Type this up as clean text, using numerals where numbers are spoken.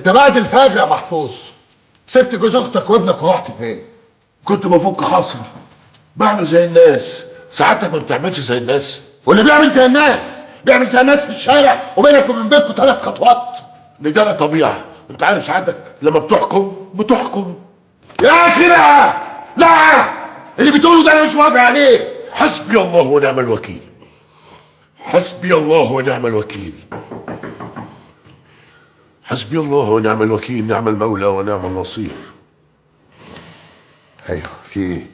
انت بعد الفجر يا محفوظ سبت جوز اختك وابنك ورحت فين؟ كنت بفك حصر، بعمل زي الناس. ساعتك ما بتعملش زي الناس. واللي بيعمل زي الناس بيعمل زي الناس في الشارع وبينك وبين بيتكم 3 خطوات. ده طبيعه. انت عارف ساعتك لما بتحكم. يا اخي لا لا، اللي بتقوله ده انا مش موافق عليه. حسبي الله ونعم الوكيل. حسبي الله ونعم الوكيل. حسبي الله ونعم الوكيل، نعم المولى ونعم النصير. ايوه في ايه؟